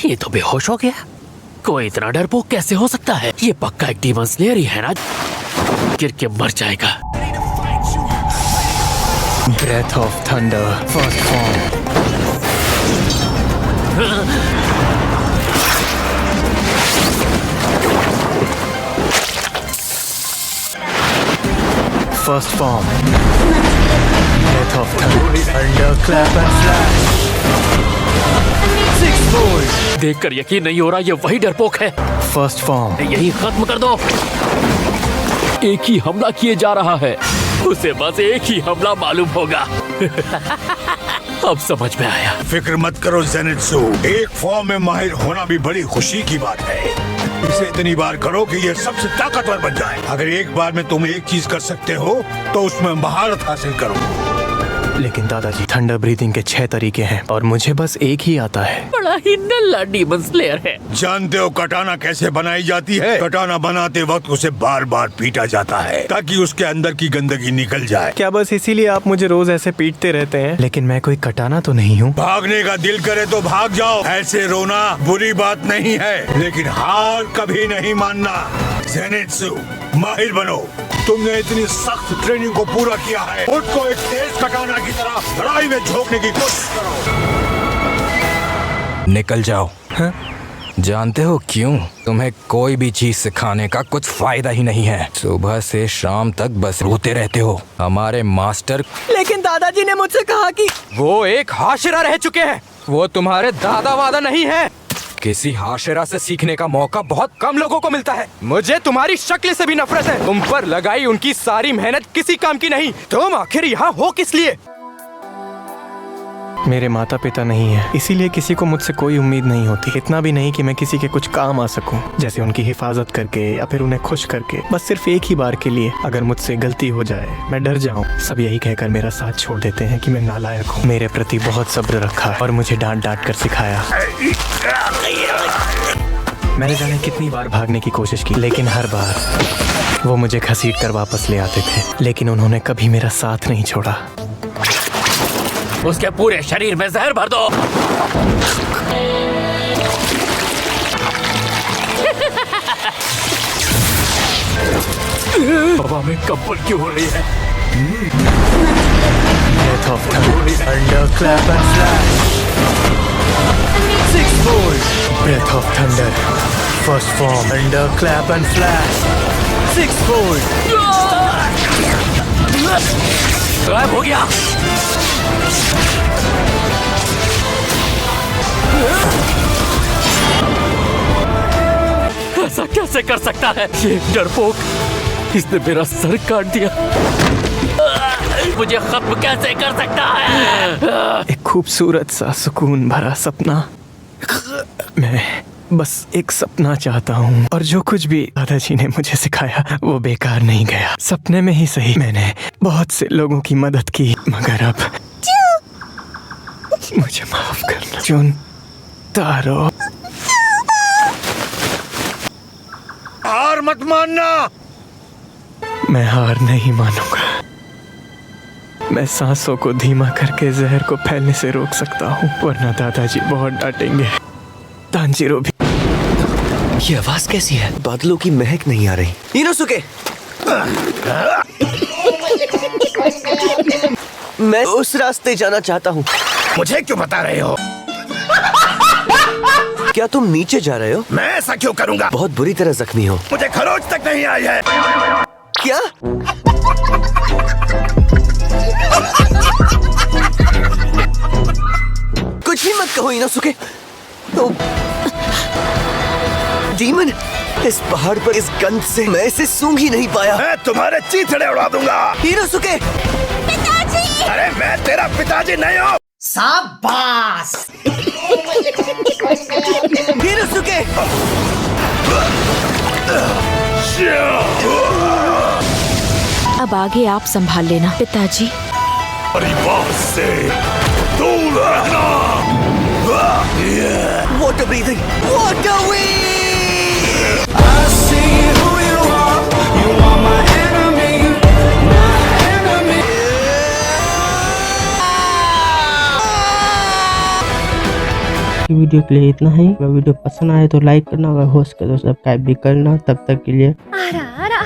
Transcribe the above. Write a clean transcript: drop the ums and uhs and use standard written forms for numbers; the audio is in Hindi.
ये तो बेहोश हो गया। कोई इतना डरपोक कैसे हो सकता है? ये पक्का एक डीमन स्लेयर ही है ना, गिर के मर जाएगा। Breath of thunder first form. First form. Breath of thunder clap and flash. 6 volt. देखकर यकीन नहीं हो रहा ये वही डरपोक है। First form. यही खत्म कर दो। एक ही हमला किए जा रहा है, उसे बस एक ही हमला मालूम होगा। अब समझ में आया। फिक्र मत करो ज़ेनित्सु, एक फॉर्म में माहिर होना भी बड़ी खुशी की बात है। इसे इतनी बार करो कि ये सबसे ताकतवर बन जाए। अगर एक बार में तुम एक चीज कर सकते हो तो उसमें महारत हासिल करो। लेकिन दादाजी, थंडर ब्रीथिंग के 6 तरीके हैं और मुझे बस एक ही आता है। बड़ा ही नल्ला डीमन स्लेयर है। जानते हो कटाना कैसे बनाई जाती है? कटाना बनाते वक्त उसे बार बार पीटा जाता है ताकि उसके अंदर की गंदगी निकल जाए। क्या बस इसीलिए आप मुझे रोज ऐसे पीटते रहते हैं? लेकिन मैं कोई कटाना तो नहीं हूँ। भागने का दिल करे तो भाग जाओ, ऐसे रोना बुरी बात नहीं है, लेकिन हार कभी नहीं मानना। ज़ेनित्सु, माहिर बनो। तुमने इतनी सख्त ट्रेनिंग को पूरा किया है, खुद को एक तेज कटाना की तरह लड़ाई में झोंकने की कोशिश करो। निकल जाओ। हाँ? जानते हो क्यों? तुम्हें कोई भी चीज सिखाने का कुछ फायदा ही नहीं है। सुबह से शाम तक बस रोते रहते हो। हमारे मास्टर। लेकिन दादाजी ने मुझसे कहा कि वो एक हाशिरा रह चुके हैं, वो तुम्हारे दादा वादा नहीं है। किसी हाशिरा से सीखने का मौका बहुत कम लोगों को मिलता है। मुझे तुम्हारी शक्ल से भी नफरत है। तुम पर लगाई उनकी सारी मेहनत किसी काम की नहीं। तुम आखिर यहाँ हो किस लिए? मेरे माता पिता नहीं है, इसीलिए किसी को मुझसे कोई उम्मीद नहीं होती। इतना भी नहीं कि मैं किसी के कुछ काम आ सकूं, जैसे उनकी हिफाजत करके या फिर उन्हें खुश करके। बस सिर्फ एक ही बार के लिए अगर मुझसे गलती हो जाए, मैं डर जाऊं। सब यही कहकर मेरा साथ छोड़ देते हैं कि मैं नालायक हूं। मेरे प्रति बहुत सब्र रखा और मुझे डांट डांट कर सिखाया। मैंने जाने कितनी बार भागने की कोशिश की, लेकिन हर बार वो मुझे घसीट कर वापस ले आते थे। लेकिन उन्होंने कभी मेरा साथ नहीं छोड़ा। उसके पूरे शरीर में जहर भर दो। हवा में कंपन क्यों हो रही है? Breath of thunder, clap and flash. 6 volt. Breath of thunder, first form. Thunder, clap and flash. 6 volt. गायब हो गया। ऐसा कैसे कर सकता है ये डरपोक? इसने मेरा सर काट दिया। मुझे खत्म कैसे कर सकता है? एक खूबसूरत सा सुकून भरा सपना। मैं बस एक सपना चाहता हूँ, और जो कुछ भी दादाजी ने मुझे सिखाया वो बेकार नहीं गया। सपने में ही सही मैंने बहुत से लोगों की मदद की, मगर अब मुझे माफ करना। जुन तारो, हार मत मानना। मैं हार नहीं मानूंगा। मैं सांसों को धीमा करके जहर को फैलने से रोक सकता हूँ, वरना दादाजी बहुत डांटेंगे। तांजीरो भी। ये आवाज कैसी है? बादलों की महक नहीं आ रही। इनोसुके, मैं उस रास्ते जाना चाहता हूँ। मुझे क्यों बता रहे हो? क्या तुम नीचे जा रहे हो? मैं ऐसा क्यों करूँगा? बहुत बुरी तरह जख्मी हो। मुझे खरोच तक नहीं आई है। क्या? कुछ भी मत कहो इनोसुके। डीमन, इस पहाड़ पर इस गंध से मैं इसे सूंघ ही नहीं पाया। मैं तुम्हारे चीथड़े उड़ा दूंगा। इनोसुके! पिताजी! अरे मैं तेरा पिताजी नहीं हूँ। शाबाश! इनोसुके! अब आगे आप संभाल लेना पिताजी। परिवार से दूर रहना। Water breathing, water wheel. Video के लिए इतना ही। अगर वीडियो पसंद आए तो लाइक करना, अगर हो सके तो सब्सक्राइब भी करना। तब तक के लिए सायोनारा।